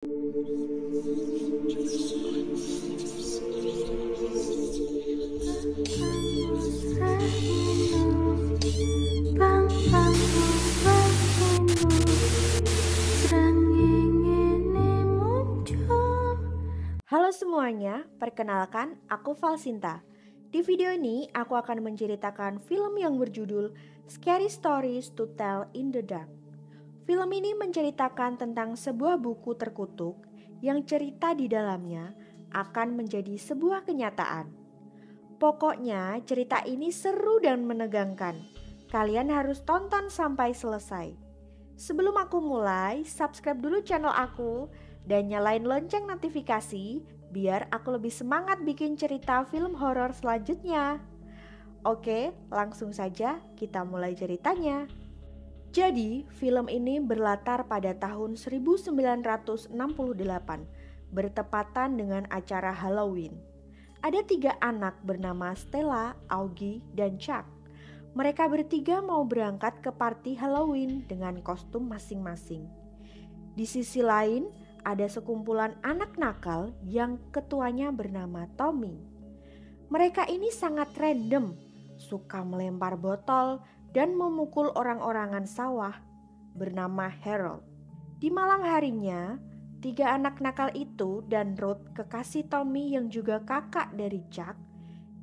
Halo semuanya, perkenalkan aku Valsinta. Di video ini aku akan menceritakan film yang berjudul Scary Stories to Tell in the Dark. Film ini menceritakan tentang sebuah buku terkutuk yang cerita di dalamnya akan menjadi sebuah kenyataan. Pokoknya cerita ini seru dan menegangkan. Kalian harus tonton sampai selesai. Sebelum aku mulai, subscribe dulu channel aku dan nyalain lonceng notifikasi biar aku lebih semangat bikin cerita film horor selanjutnya. Oke, langsung saja kita mulai ceritanya. Jadi, film ini berlatar pada tahun 1968, bertepatan dengan acara Halloween. Ada 3 anak bernama Stella, Augie, dan Chuck. Mereka bertiga mau berangkat ke party Halloween dengan kostum masing-masing. Di sisi lain, ada sekumpulan anak nakal yang ketuanya bernama Tommy. Mereka ini sangat random, suka melempar botol dan memukul orang-orangan sawah, bernama Harold. Di malam harinya, 3 anak nakal itu dan Ruth, kekasih Tommy yang juga kakak dari Chuck,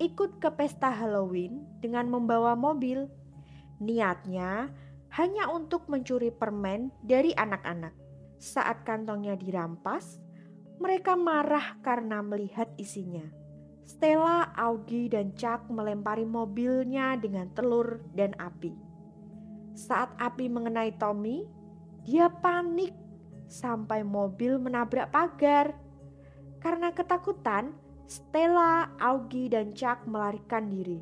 ikut ke pesta Halloween dengan membawa mobil. Niatnya hanya untuk mencuri permen dari anak-anak. Saat kantongnya dirampas, mereka marah karena melihat isinya. Stella, Augie, dan Chuck melempari mobilnya dengan telur dan api. Saat api mengenai Tommy, dia panik sampai mobil menabrak pagar. Karena ketakutan, Stella, Augie, dan Chuck melarikan diri.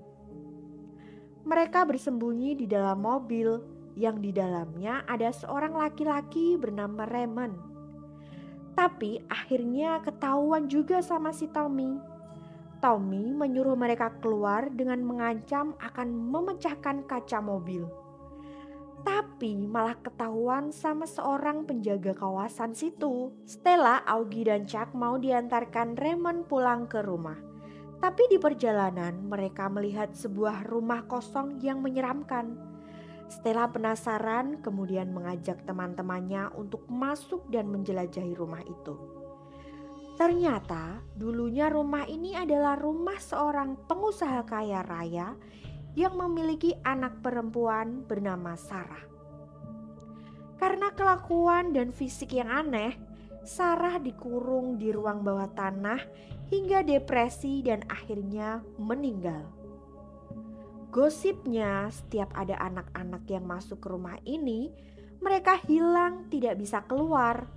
Mereka bersembunyi di dalam mobil yang di dalamnya ada seorang laki-laki bernama Raymond. Tapi akhirnya ketahuan juga sama si Tommy. Tommy menyuruh mereka keluar dengan mengancam akan memecahkan kaca mobil. Tapi malah ketahuan sama seorang penjaga kawasan situ. Stella, Augie, dan Chuck mau diantarkan Raymond pulang ke rumah. Tapi di perjalanan mereka melihat sebuah rumah kosong yang menyeramkan. Stella penasaran kemudian mengajak teman-temannya untuk masuk dan menjelajahi rumah itu. Ternyata dulunya rumah ini adalah rumah seorang pengusaha kaya raya yang memiliki anak perempuan bernama Sarah. Karena kelakuan dan fisik yang aneh, Sarah dikurung di ruang bawah tanah hingga depresi dan akhirnya meninggal. Gosipnya setiap ada anak-anak yang masuk ke rumah ini, mereka hilang tidak bisa keluar.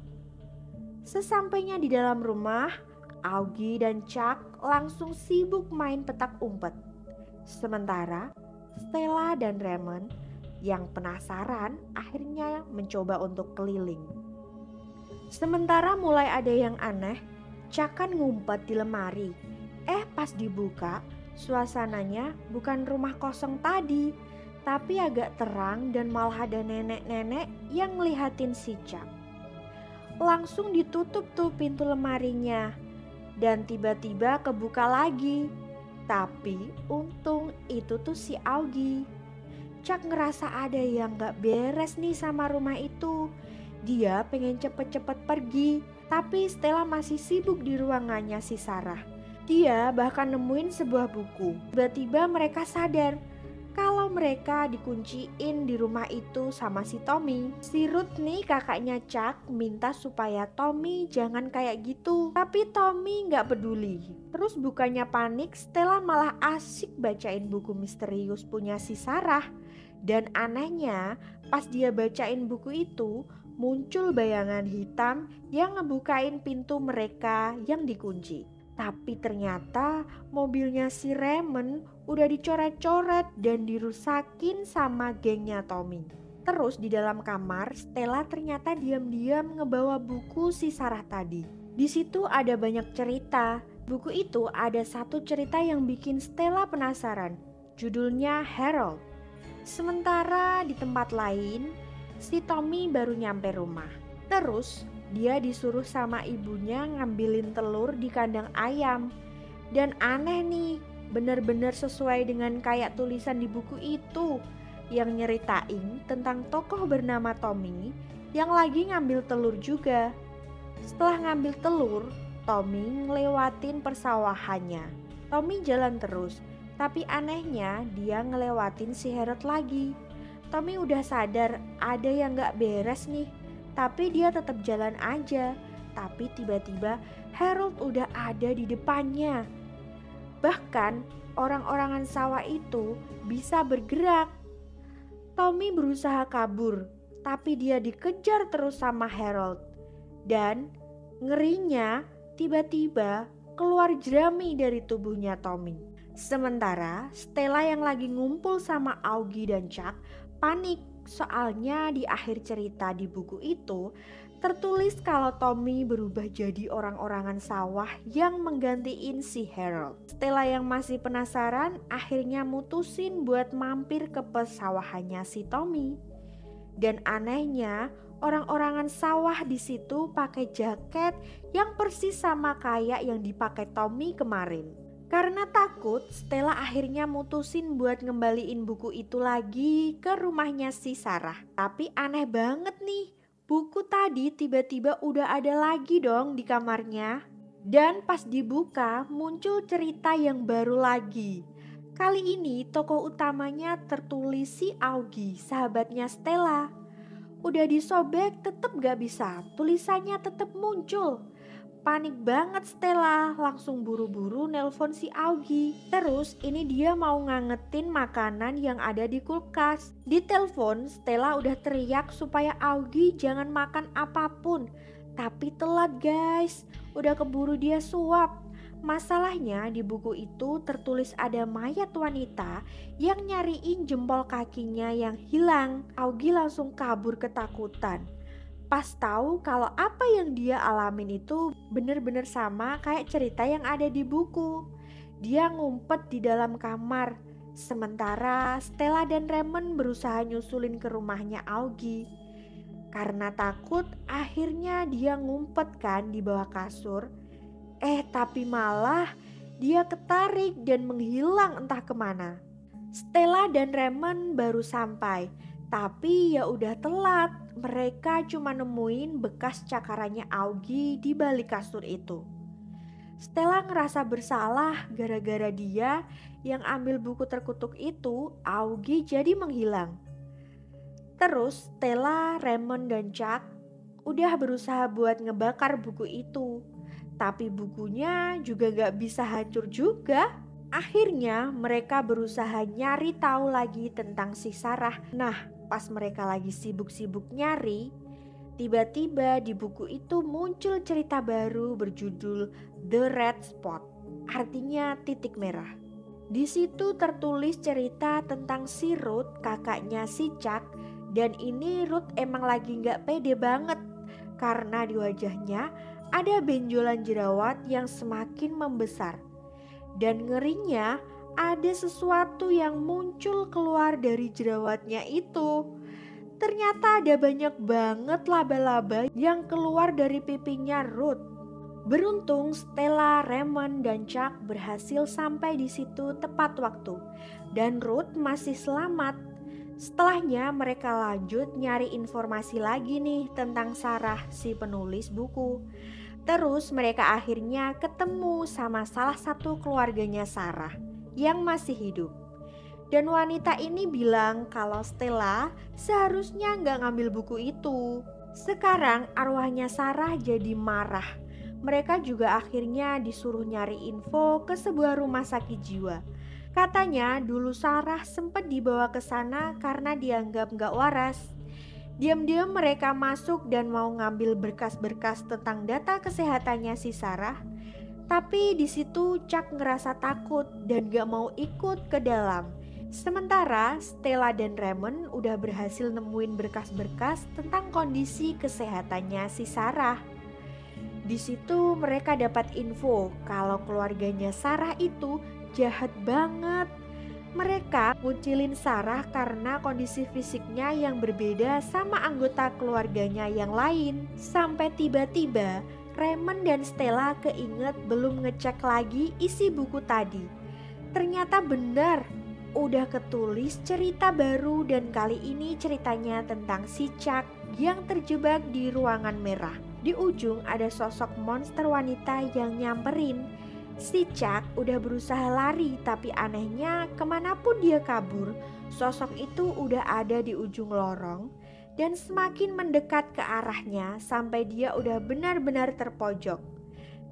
Sesampainya di dalam rumah, Augie dan Chuck langsung sibuk main petak umpet. Sementara Stella dan Raymond yang penasaran akhirnya mencoba untuk keliling. Sementara mulai ada yang aneh, Chuck kan ngumpet di lemari. Pas dibuka, suasananya bukan rumah kosong tadi, tapi agak terang dan malah ada nenek-nenek yang ngelihatin si Chuck. Langsung ditutup tuh pintu lemarinya dan tiba-tiba kebuka lagi. Tapi untung itu tuh si Augie. Chuck ngerasa ada yang gak beres nih sama rumah itu. Dia pengen cepet-cepet pergi, tapi Stella masih sibuk di ruangannya si Sarah. Dia bahkan nemuin sebuah buku. Tiba-tiba mereka sadar kalau mereka dikunciin di rumah itu sama si Tommy. Si Ruth nih kakaknya Chuck minta supaya Tommy jangan kayak gitu. Tapi Tommy gak peduli. Terus bukannya panik, Stella malah asik bacain buku misterius punya si Sarah. Dan anehnya pas dia bacain buku itu, muncul bayangan hitam yang ngebukain pintu mereka yang dikunci. Tapi ternyata mobilnya si Raymond udah dicoret-coret dan dirusakin sama gengnya Tommy. Terus di dalam kamar, Stella ternyata diam-diam ngebawa buku si Sarah tadi. Di situ ada banyak cerita. Buku itu ada satu cerita yang bikin Stella penasaran. Judulnya Harold. Sementara di tempat lain, si Tommy baru nyampe rumah. Terus Dia disuruh sama ibunya ngambilin telur di kandang ayam. Dan aneh nih, bener-bener sesuai dengan kayak tulisan di buku itu yang nyeritain tentang tokoh bernama Tommy yang lagi ngambil telur juga. Setelah ngambil telur, Tommy ngelewatin persawahannya. Tommy jalan terus, tapi anehnya dia ngelewatin si Harold lagi. Tommy udah sadar ada yang gak beres nih, tapi dia tetap jalan aja. Tapi tiba-tiba Harold udah ada di depannya. Bahkan orang-orangan sawah itu bisa bergerak. Tommy berusaha kabur, tapi dia dikejar terus sama Harold. Dan ngerinya tiba-tiba keluar jerami dari tubuhnya Tommy. Sementara Stella yang lagi ngumpul sama Augie dan Chuck panik. Soalnya di akhir cerita di buku itu tertulis kalau Tommy berubah jadi orang-orangan sawah yang menggantiin si Harold. Stella yang masih penasaran akhirnya mutusin buat mampir ke pesawahannya si Tommy. Dan anehnya orang-orangan sawah di situ pakai jaket yang persis sama kayak yang dipakai Tommy kemarin. Karena takut, Stella akhirnya mutusin buat ngembaliin buku itu lagi ke rumahnya si Sarah. Tapi aneh banget nih, buku tadi tiba-tiba udah ada lagi dong di kamarnya. Dan pas dibuka muncul cerita yang baru lagi. Kali ini tokoh utamanya tertulis si Augie, sahabatnya Stella. Udah disobek tetep gak bisa, tulisannya tetep muncul. Panik banget Stella, langsung buru-buru nelpon si Augie. Terus ini dia mau ngangetin makanan yang ada di kulkas. Di telepon Stella udah teriak supaya Augie jangan makan apapun. Tapi telat guys, udah keburu dia suap. Masalahnya di buku itu tertulis ada mayat wanita yang nyariin jempol kakinya yang hilang. Augie langsung kabur ketakutan. Pas tahu kalau apa yang dia alamin itu bener-bener sama kayak cerita yang ada di buku. Dia ngumpet di dalam kamar. Sementara Stella dan Raymond berusaha nyusulin ke rumahnya Augie. Karena takut akhirnya dia ngumpet kan di bawah kasur. Tapi malah dia ketarik dan menghilang entah kemana. Stella dan Raymond baru sampai. Tapi ya udah telat. Mereka cuma nemuin bekas cakarannya Augie di balik kasur itu. Stella ngerasa bersalah gara-gara dia yang ambil buku terkutuk itu, Augie jadi menghilang. Terus Stella, Raymond, dan Chuck udah berusaha buat ngebakar buku itu. Tapi bukunya juga gak bisa hancur juga. Akhirnya mereka berusaha nyari tahu lagi tentang si Sarah. Nah, pas mereka lagi sibuk-sibuk nyari, tiba-tiba di buku itu muncul cerita baru berjudul The Red Spot, artinya titik merah. Di situ tertulis cerita tentang si Ruth, kakaknya si Chuck, dan ini Ruth emang lagi gak pede banget karena di wajahnya ada benjolan jerawat yang semakin membesar. Dan ngerinya ada sesuatu yang muncul keluar dari jerawatnya itu. Ternyata ada banyak banget laba-laba yang keluar dari pipinya Ruth. Beruntung Stella, Raymond, dan Chuck berhasil sampai di situ tepat waktu. Dan Ruth masih selamat. Setelahnya mereka lanjut nyari informasi lagi nih tentang Sarah si penulis buku. Terus mereka akhirnya ketemu sama salah satu keluarganya Sarah yang masih hidup. Dan wanita ini bilang kalau Stella seharusnya gak ngambil buku itu. Sekarang arwahnya Sarah jadi marah. Mereka juga akhirnya disuruh nyari info ke sebuah rumah sakit jiwa. Katanya dulu Sarah sempat dibawa ke sana karena dianggap gak waras. Diam-diam mereka masuk dan mau ngambil berkas-berkas tentang data kesehatannya si Sarah. Tapi di situ Chuck ngerasa takut dan gak mau ikut ke dalam. Sementara Stella dan Raymond udah berhasil nemuin berkas-berkas tentang kondisi kesehatannya si Sarah. Di situ mereka dapat info kalau keluarganya Sarah itu jahat banget. Mereka ngucilin Sarah karena kondisi fisiknya yang berbeda sama anggota keluarganya yang lain. Sampai tiba-tiba Raymond dan Stella keinget belum ngecek lagi isi buku tadi. Ternyata benar, udah ketulis cerita baru dan kali ini ceritanya tentang si Chuck yang terjebak di ruangan merah. Di ujung ada sosok monster wanita yang nyamperin. Si Chuck udah berusaha lari tapi anehnya kemanapun dia kabur, sosok itu udah ada di ujung lorong dan semakin mendekat ke arahnya sampai dia udah benar-benar terpojok.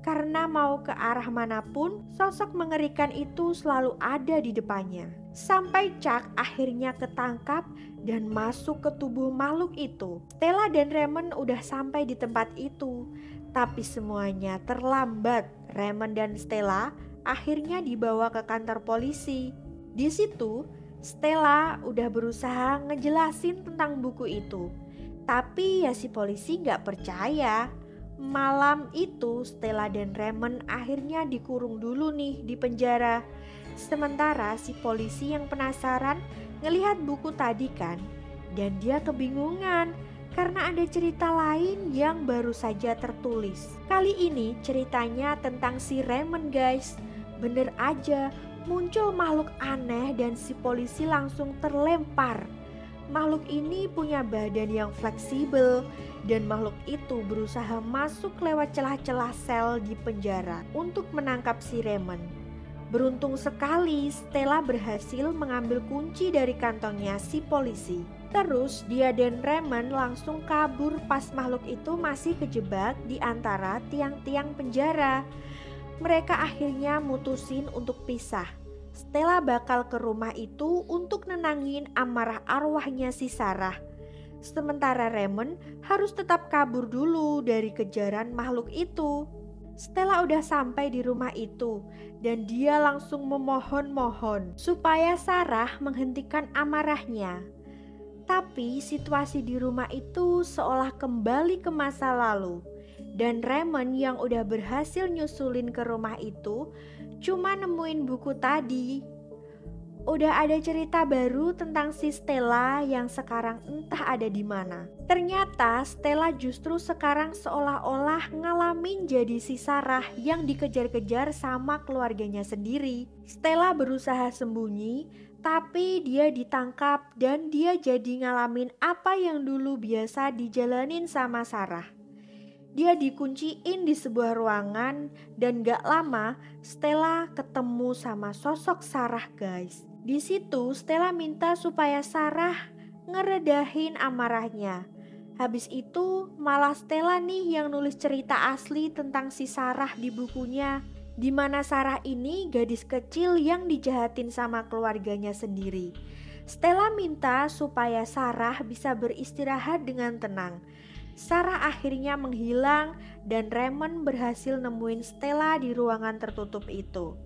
Karena mau ke arah manapun, sosok mengerikan itu selalu ada di depannya. Sampai Chuck akhirnya ketangkap dan masuk ke tubuh makhluk itu. Stella dan Raymond udah sampai di tempat itu. Tapi semuanya terlambat. Raymond dan Stella akhirnya dibawa ke kantor polisi. Di situ, Stella udah berusaha ngejelasin tentang buku itu. Tapi ya si polisi gak percaya. Malam itu Stella dan Raymond akhirnya dikurung dulu nih di penjara. Sementara si polisi yang penasaran ngelihat buku tadi kan. Dan dia kebingungan karena ada cerita lain yang baru saja tertulis. Kali ini ceritanya tentang si Raymond guys. Bener aja, muncul makhluk aneh dan si polisi langsung terlempar. Makhluk ini punya badan yang fleksibel dan makhluk itu berusaha masuk lewat celah-celah sel di penjara untuk menangkap si Raymond. Beruntung sekali Stella berhasil mengambil kunci dari kantongnya si polisi. Terus dia dan Raymond langsung kabur pas makhluk itu masih kejebak di antara tiang-tiang penjara. Mereka akhirnya mutusin untuk pisah. Stella bakal ke rumah itu untuk nenangin amarah arwahnya si Sarah. Sementara Raymond harus tetap kabur dulu dari kejaran makhluk itu. Stella udah sampai di rumah itu dan dia langsung memohon-mohon supaya Sarah menghentikan amarahnya. Tapi situasi di rumah itu seolah kembali ke masa lalu. Dan Raymond yang udah berhasil nyusulin ke rumah itu cuma nemuin buku tadi. Udah ada cerita baru tentang si Stella yang sekarang entah ada di mana. Ternyata Stella justru sekarang seolah-olah ngalamin jadi si Sarah yang dikejar-kejar sama keluarganya sendiri. Stella berusaha sembunyi, tapi dia ditangkap dan dia jadi ngalamin apa yang dulu biasa dijalanin sama Sarah. Dia dikunciin di sebuah ruangan dan gak lama Stella ketemu sama sosok Sarah guys. Di situ Stella minta supaya Sarah ngeredahin amarahnya. Habis itu malah Stella nih yang nulis cerita asli tentang si Sarah di bukunya. Di mana Sarah ini gadis kecil yang dijahatin sama keluarganya sendiri. Stella minta supaya Sarah bisa beristirahat dengan tenang. Sarah akhirnya menghilang dan Raymond berhasil nemuin Stella di ruangan tertutup itu.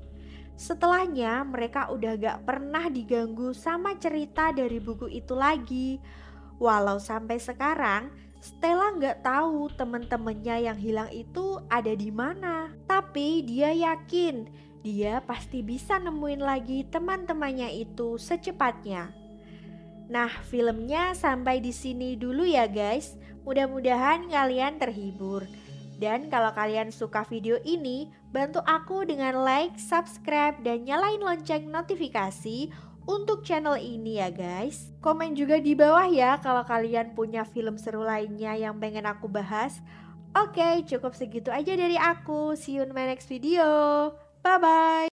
Setelahnya mereka udah gak pernah diganggu sama cerita dari buku itu lagi. Walau sampai sekarang Stella gak tahu teman-temannya yang hilang itu ada di mana. Tapi dia yakin dia pasti bisa nemuin lagi teman-temannya itu secepatnya. Nah, filmnya sampai di sini dulu ya guys. Mudah-mudahan kalian terhibur. Dan kalau kalian suka video ini, bantu aku dengan like, subscribe, dan nyalain lonceng notifikasi untuk channel ini ya guys. Komen juga di bawah ya kalau kalian punya film seru lainnya yang pengen aku bahas. Oke, cukup segitu aja dari aku. See you in my next video. Bye-bye.